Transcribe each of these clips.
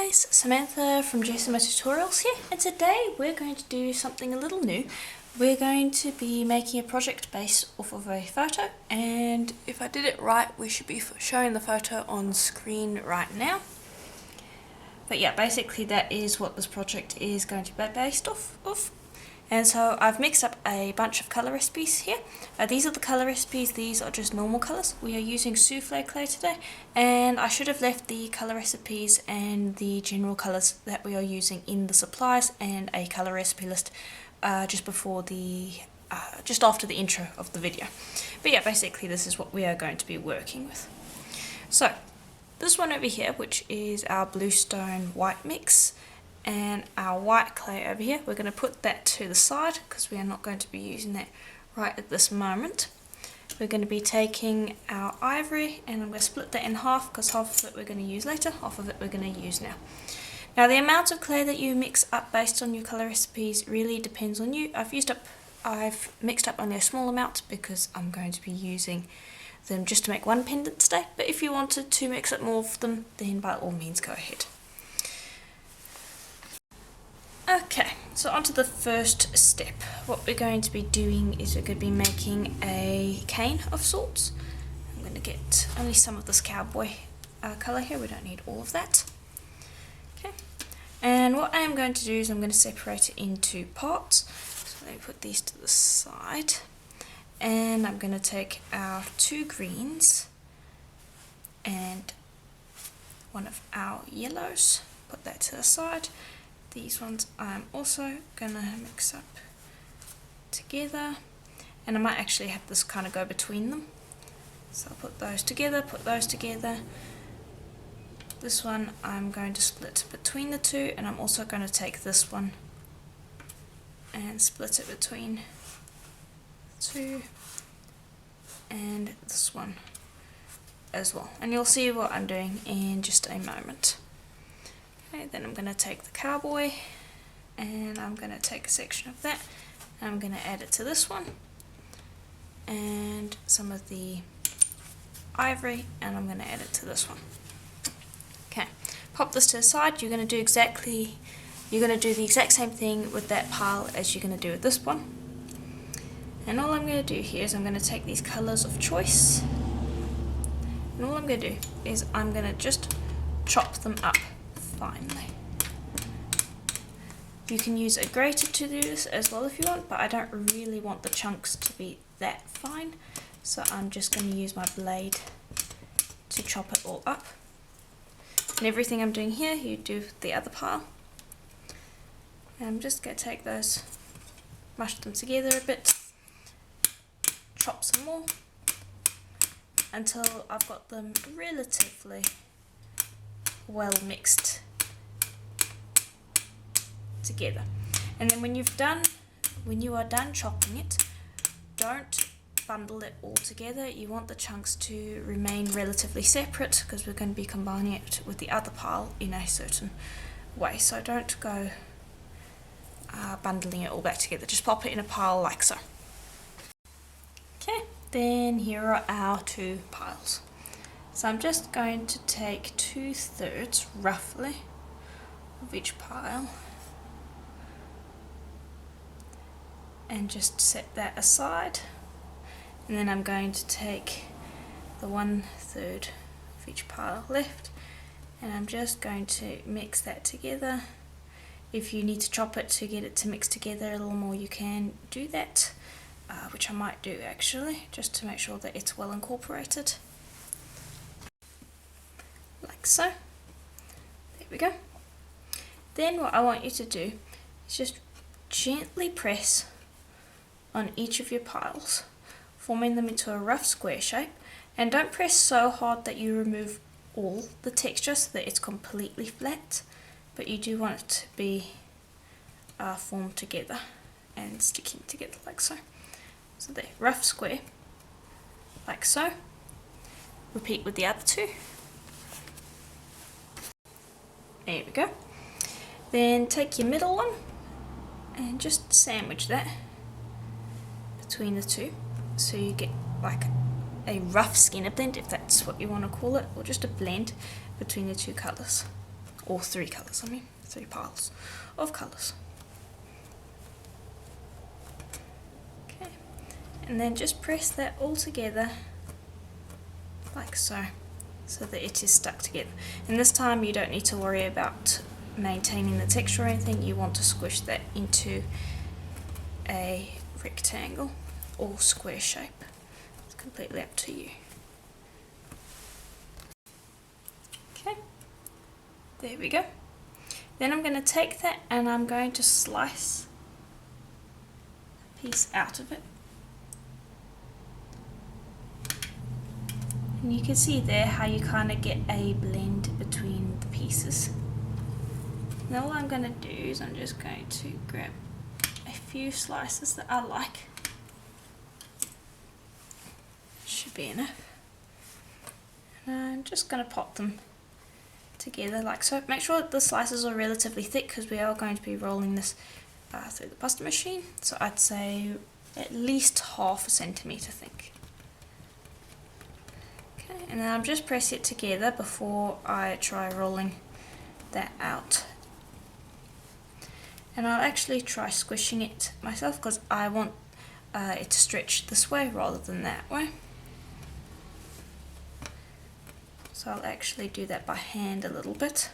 guys, Samantha from JSMO Tutorials here, and today we're going to do something a little new. We're going to be making a project based off of a photo, and if I did it right, we should be showing the photo on screen right now. But yeah, basically that is what this project is going to be based off of. And so I've mixed up a bunch of colour recipes here. These are the colour recipes, these are just normal colours. We are using souffle clay today, and I should have left the colour recipes and the general colours that we are using in the supplies and a colour recipe list just after the intro of the video. But yeah, basically this is what we are going to be working with. So this one over here, which is our bluestone white mix, and our white clay over here, we're going to put that to the side because we are not going to be using that right at this moment. We're going to be taking our ivory, and I'm going to split that in half because half of it we're going to use later, half of it we're going to use now. Now the amount of clay that you mix up based on your colour recipes really depends on you. I've mixed up only a small amount because I'm going to be using them just to make one pendant today, but if you wanted to mix up more of them, then by all means go ahead. Okay, so on to the first step. What we're going to be doing is we're going to be making a cane of sorts. I'm going to get only some of this cowboy colour here, we don't need all of that. Okay, and what I am going to do is I'm going to separate it into parts. So let me put these to the side, and I'm going to take our two greens and one of our yellows, put that to the side. These ones I'm also going to mix up together, and I might actually have this kind of go between them. So I'll put those together, put those together. This one I'm going to split between the two, and I'm also going to take this one and split it between two and this one as well. And you'll see what I'm doing in just a moment. Okay, then I'm going to take the cowboy, and I'm going to take a section of that, and I'm going to add it to this one, and some of the ivory, and I'm going to add it to this one. Okay, pop this to the side. You're going to do the exact same thing with that pile as you're going to do with this one. And all I'm going to do here is I'm going to take these colours of choice, and all I'm going to do is I'm going to just chop them up finely. You can use a grater to do this as well if you want, but I don't really want the chunks to be that fine, so I'm just going to use my blade to chop it all up. And everything I'm doing here, you do the other pile. And I'm just going to take those, mush them together a bit, chop some more until I've got them relatively well mixed together. And then when you are done chopping it, don't bundle it all together. You want the chunks to remain relatively separate because we're going to be combining it with the other pile in a certain way. So don't go bundling it all back together, just pop it in a pile like so. Okay, then here are our two piles. So I'm just going to take 2/3 roughly of each pile and just set that aside, and then I'm going to take the 1/3 of each pile left, and I'm just going to mix that together. If you need to chop it to get it to mix together a little more, you can do that, which I might do actually, just to make sure that it's well incorporated. Like so. There we go. Then what I want you to do is just gently press on each of your piles, forming them into a rough square shape, and don't press so hard that you remove all the texture so that it's completely flat, but you do want it to be formed together and sticking together like so. So there, rough square, like so. Repeat with the other two. There we go. Then take your middle one and just sandwich that between the two, so you get like a rough skinner blend, if that's what you want to call it, or just a blend between the two colours, or 3 colours, 3 piles of colours. Okay, and then just press that all together like so, so that it is stuck together. And this time you don't need to worry about maintaining the texture or anything. You want to squish that into a rectangle or square shape. It's completely up to you. Okay, there we go. Then I'm going to take that and I'm going to slice a piece out of it. And you can see there how you kind of get a blend between the pieces. Now all I'm going to do is I'm just going to grab a few slices that I like. Should be enough. And I'm just going to pop them together like so. Make sure that the slices are relatively thick because we are going to be rolling this through the pasta machine. So I'd say at least half a centimetre thick. Okay, and then I'm just press it together before I try rolling that out. And I'll actually try squishing it myself because I want it to stretch this way rather than that way. So I'll actually do that by hand a little bit.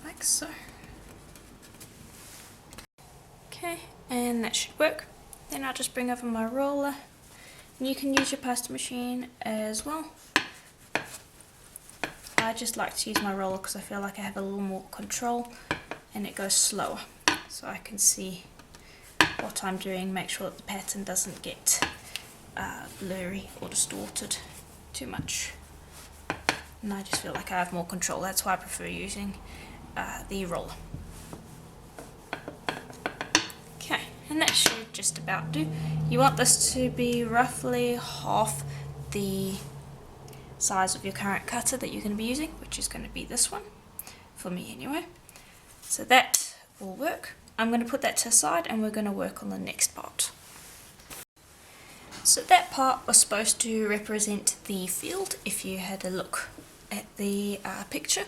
Like so. Okay, and that should work. Then I'll just bring over my roller. And you can use your pasta machine as well. I just like to use my roller because I feel like I have a little more control and it goes slower. So I can see what I'm doing, make sure that the pattern doesn't get blurry or distorted too much. And I just feel like I have more control. That's why I prefer using the roller. Okay, and that should just about do. You want this to be roughly half the size of your current cutter that you're going to be using, which is going to be this one, for me anyway. So that will work. I'm going to put that to the side and we're going to work on the next part. So that part was supposed to represent the field if you had a look at the picture,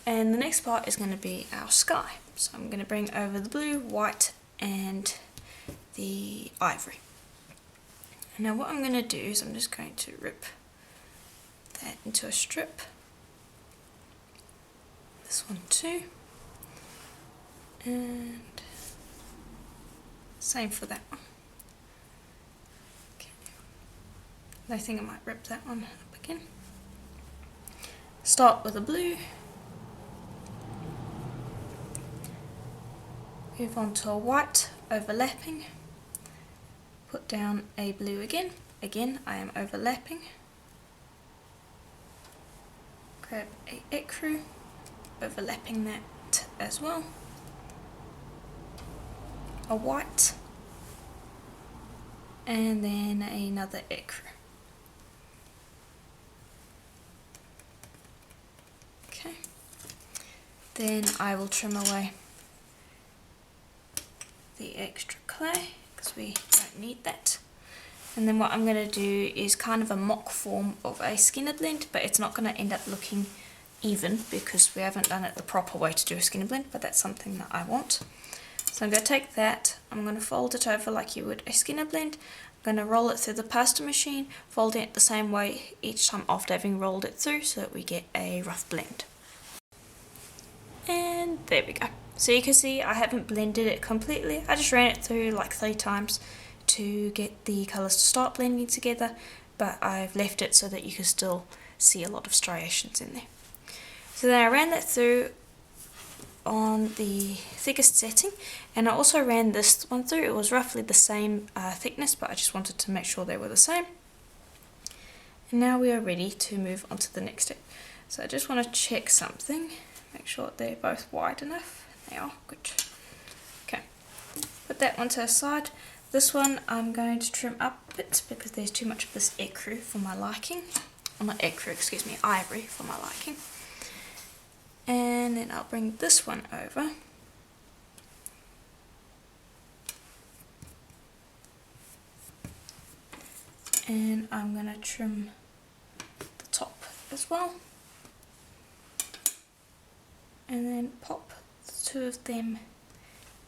and the next part is going to be our sky. So I'm going to bring over the blue, white and the ivory. Now what I'm going to do is I'm just going to rip that into a strip, this one too, and same for that one. Okay. I think I might rip that one up again. Start with a blue, move on to a white, overlapping, put down a blue again. Again, I am overlapping. Grab a ecru, overlapping that as well. A white, and then another ecru. Okay. Then I will trim away the extra clay because we don't need that. And then what I'm going to do is kind of a mock form of a skinner blend, but it's not going to end up looking even because we haven't done it the proper way to do a skinner blend, but that's something that I want. So I'm going to take that, I'm going to fold it over like you would a skinner blend. I'm going to roll it through the pasta machine, folding it the same way each time after having rolled it through so that we get a rough blend. And there we go. So you can see I haven't blended it completely, I just ran it through like 3 times to get the colours to start blending together, but I've left it so that you can still see a lot of striations in there. So then I ran that through on the thickest setting, and I also ran this one through. It was roughly the same thickness, but I just wanted to make sure they were the same. And now we are ready to move on to the next step. So I just want to check something, make sure they're both wide enough. They are, good. Okay, put that one to the side. This one I'm going to trim up a bit because there's too much of this ecru for my liking. Or not ecru, excuse me, ivory for my liking. And then I'll bring this one over. And I'm going to trim as well. And then pop the two of them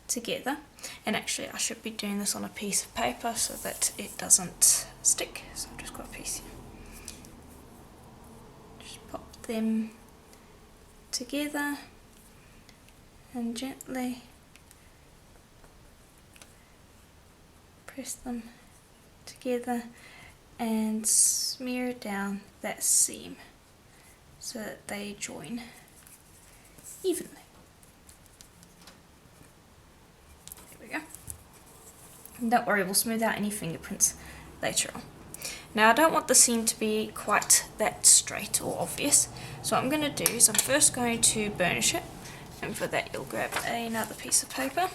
together. And actually I should be doing this on a piece of paper so that it doesn't stick. So I've just got a piece here. Just pop them together and gently press them together and smear down that seam so that they join evenly. There we go. And don't worry, we'll smooth out any fingerprints later on. Now I don't want the seam to be quite that straight or obvious, so what I'm going to do is I'm first going to burnish it, and for that you'll grab another piece of paper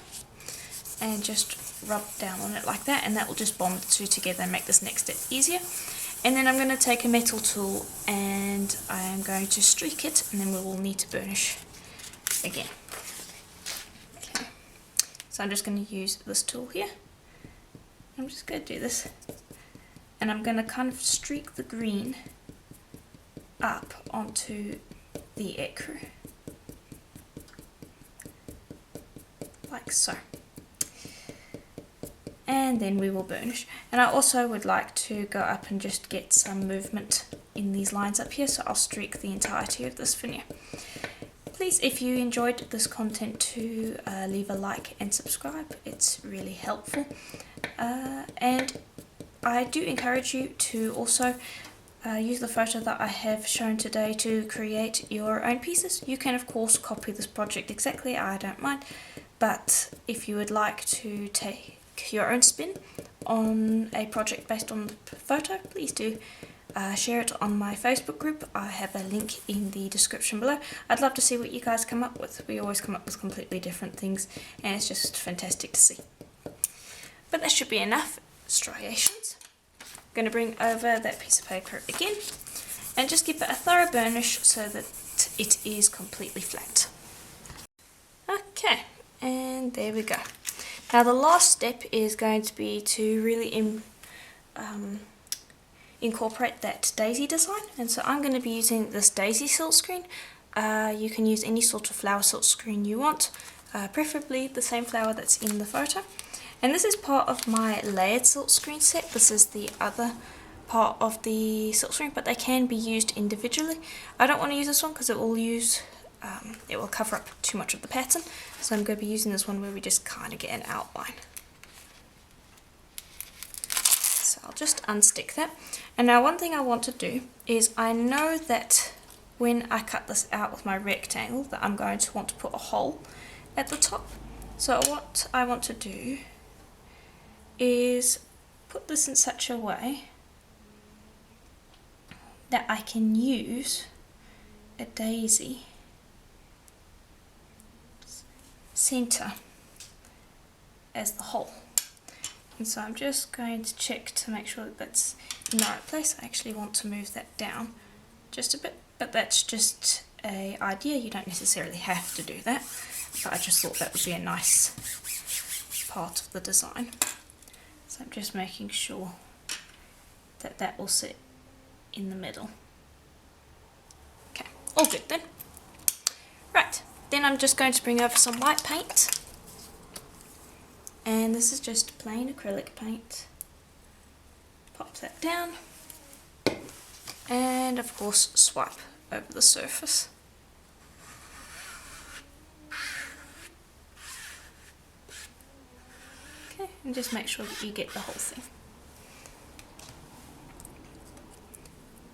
and just rub down on it like that, and that will just bond the two together and make this next step easier. And then I'm going to take a metal tool and I am going to streak it, and then we will need to burnish again. Okay, so I'm just going to use this tool here. I'm just going to do this, and I'm going to kind of streak the green up onto the ecru, like so. And then we will burnish. And I also would like to go up and just get some movement in these lines up here, so I'll streak the entirety of this veneer. Please, if you enjoyed this content, to leave a like and subscribe. It's really helpful. And I do encourage you to also use the photo that I have shown today to create your own pieces. You can of course copy this project exactly, I don't mind, but if you would like to take your own spin on a project based on the photo, please do share it on my Facebook group. I have a link in the description below. I'd love to see what you guys come up with. We always come up with completely different things, and it's just fantastic to see. But that should be enough striations. I'm going to bring over that piece of paper again and just give it a thorough burnish so that it is completely flat. Okay, and there we go. Now the last step is going to be to really incorporate that daisy design, and so I'm going to be using this daisy silk screen. You can use any sort of flower silk screen you want, preferably the same flower that's in the photo. And this is part of my layered silk screen set. This is the other part of the silk screen, but they can be used individually. I don't want to use this one because it will cover up too much of the pattern, so I'm going to be using this one where we just kind of get an outline. So I'll just unstick that. And now one thing I want to do is, I know that when I cut this out with my rectangle that I'm going to want to put a hole at the top. So what I want to do is put this in such a way that I can use a daisy center as the hole. And so I'm just going to check to make sure that that's in the right place. I actually want to move that down just a bit, but that's just an idea. You don't necessarily have to do that, but I just thought that would be a nice part of the design. So I'm just making sure that that will sit in the middle. Okay, all good then. Right, then I'm just going to bring over some white paint. And this is just plain acrylic paint. Pop that down. And of course swipe over the surface. Okay, and just make sure that you get the whole thing.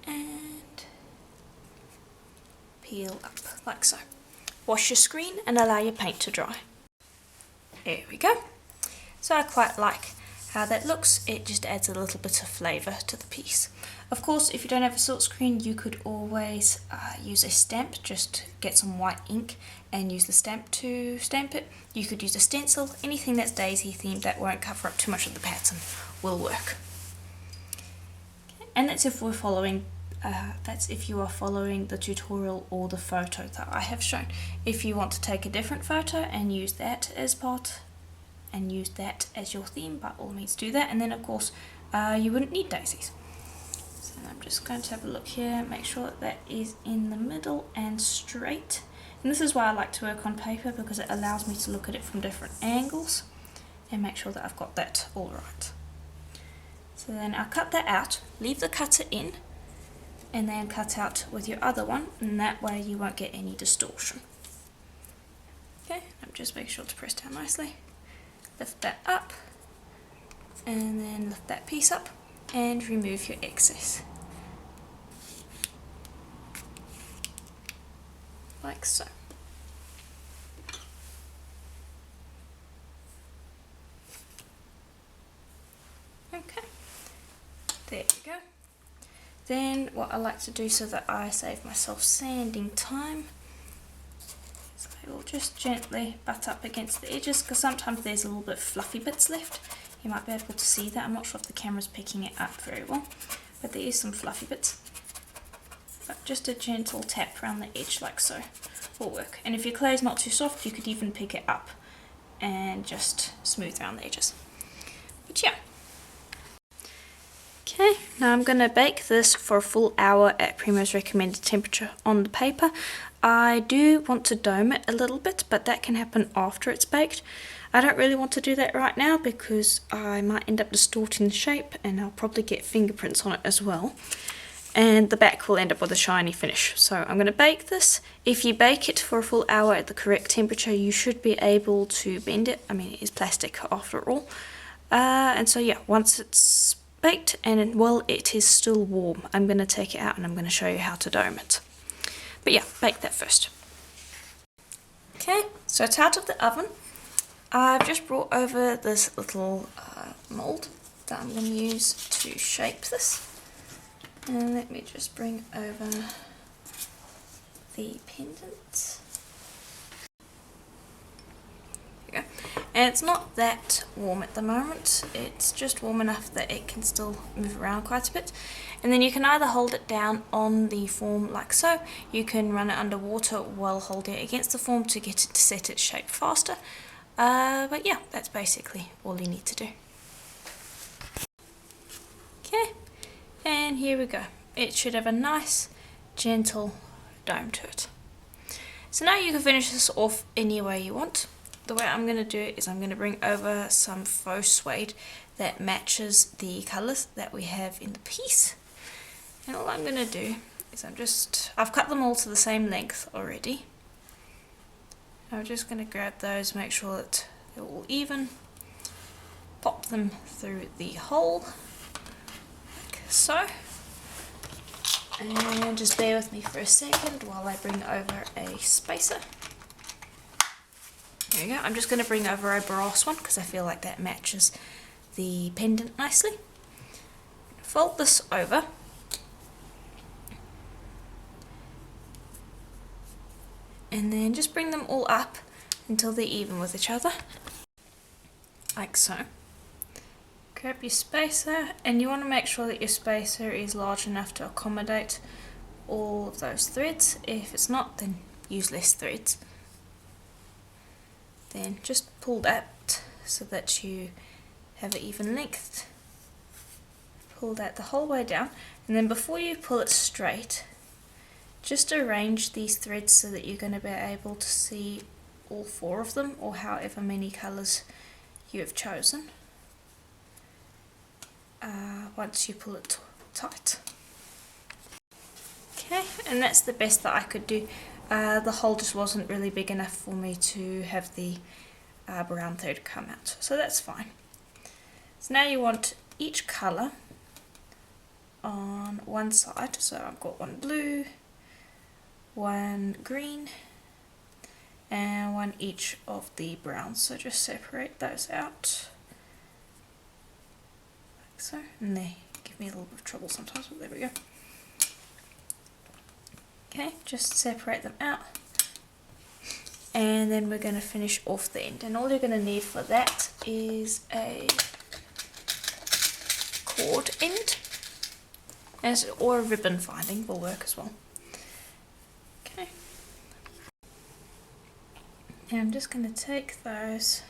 And peel up like so. Wash your screen and allow your paint to dry. There we go. So I quite like how that looks. It just adds a little bit of flavour to the piece. Of course, if you don't have a silk screen, you could always use a stamp. Just get some white ink and use the stamp to stamp it. You could use a stencil. Anything that's daisy themed that won't cover up too much of the pattern will work. Okay. And that's if we're following. That's if you are following the tutorial or the photo that I have shown. If you want to take a different photo and use that as part and use that as your theme, by all means do that, and then of course you wouldn't need daisies. So I'm just going to have a look here, make sure that that is in the middle and straight. And this is why I like to work on paper, because it allows me to look at it from different angles and make sure that I've got that all right. So then I'll cut that out, leave the cutter in, and then cut out with your other one, and that way you won't get any distortion. Okay, I'm just make sure to press down nicely, lift that up, and then lift that piece up and remove your excess. Like so. Okay, there we go. Then what I like to do so that I save myself sanding time is I will just gently butt up against the edges, because sometimes there's a little bit fluffy bits left. You might be able to see that. I'm not sure if the camera's picking it up very well, but there is some fluffy bits. But just a gentle tap around the edge like so will work. And if your clay is not too soft, you could even pick it up and just smooth around the edges. But yeah. Okay, now I'm going to bake this for a full hour at Primo's recommended temperature on the paper. I do want to dome it a little bit, but that can happen after it's baked. I don't really want to do that right now because I might end up distorting the shape, and I'll probably get fingerprints on it as well. And the back will end up with a shiny finish. So I'm going to bake this. If you bake it for a full hour at the correct temperature, you should be able to bend it. I mean, it is plastic after all. And so yeah, once it's baked and while it is still warm, I'm going to take it out and I'm going to show you how to dome it. But yeah, bake that first. Okay, so it's out of the oven. I've just brought over this little mould that I'm going to use to shape this. And let me just bring over the pendant. There we go. And it's not that warm at the moment, it's just warm enough that it can still move around quite a bit. And then you can either hold it down on the form like so, you can run it under water while holding it against the form to get it to set its shape faster. But yeah, that's basically all you need to do. Okay. And here we go. It should have a nice, gentle dome to it. So now you can finish this off any way you want. The way I'm going to do it is I'm going to bring over some faux suede that matches the colours that we have in the piece. And all I'm going to do is I've cut them all to the same length already. I'm just going to grab those, make sure that they're all even, pop them through the hole. So, and just bear with me for a second while I bring over a spacer. There we go. I'm just going to bring over a Burroughs one because I feel like that matches the pendant nicely. Fold this over. And then just bring them all up until they're even with each other. Like so. Grab your spacer, and you want to make sure that your spacer is large enough to accommodate all of those threads. If it's not, then use less threads. Then just pull that so that you have an even length. Pull that the whole way down, and then before you pull it straight, just arrange these threads so that you're going to be able to see all four of them, or however many colours you have chosen. Once you pull it tight. Okay, and that's the best that I could do. The hole just wasn't really big enough for me to have the brown thread come out, so that's fine. So now you want each colour on one side, so I've got one blue, one green, and one each of the browns, so just separate those out. So, and they give me a little bit of trouble sometimes, but there we go. Okay, just separate them out, and then we're going to finish off the end, and all you're going to need for that is a cord end, or a ribbon finding will work as well. Okay, and I'm just going to take those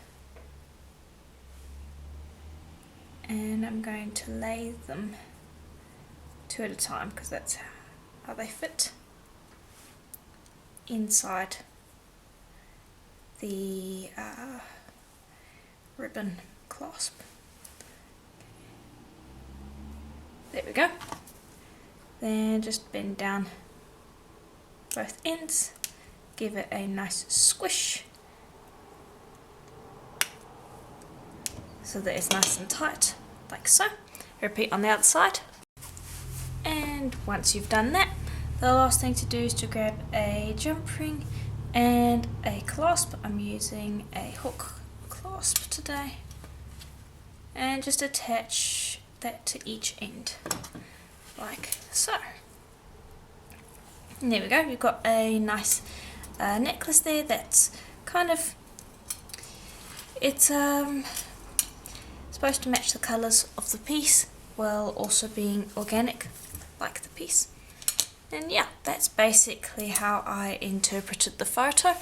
and I'm going to lay them two at a time, because that's how they fit inside the ribbon clasp. There we go. Then just bend down both ends, give it a nice squish so that it's nice and tight, like so. Repeat on the other side. And once you've done that, the last thing to do is to grab a jump ring and a clasp. I'm using a hook clasp today, and just attach that to each end, like so. And there we go, we've got a nice necklace there that's kind of, it's supposed to match the colours of the piece while also being organic like the piece. And yeah, that's basically how I interpreted the photo.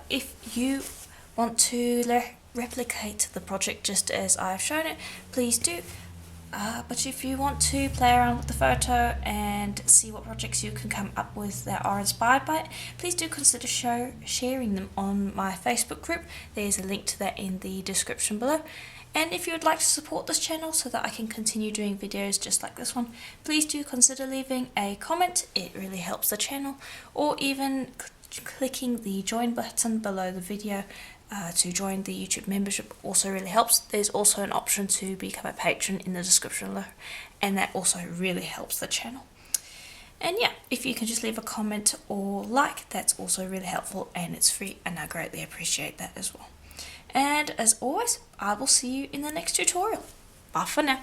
If you want to replicate the project just as I've shown it, please do. But if you want to play around with the photo and see what projects you can come up with that are inspired by it, please do consider sharing them on my Facebook group. There's a link to that in the description below. And if you would like to support this channel so that I can continue doing videos just like this one, please do consider leaving a comment. It really helps the channel, or even clicking the join button below the video to join the YouTube membership also really helps. There's also an option to become a patron in the description below, and that also really helps the channel. And yeah, if you can just leave a comment or like, that's also really helpful, and it's free, and I greatly appreciate that as well. And as always, I will see you in the next tutorial. Bye for now.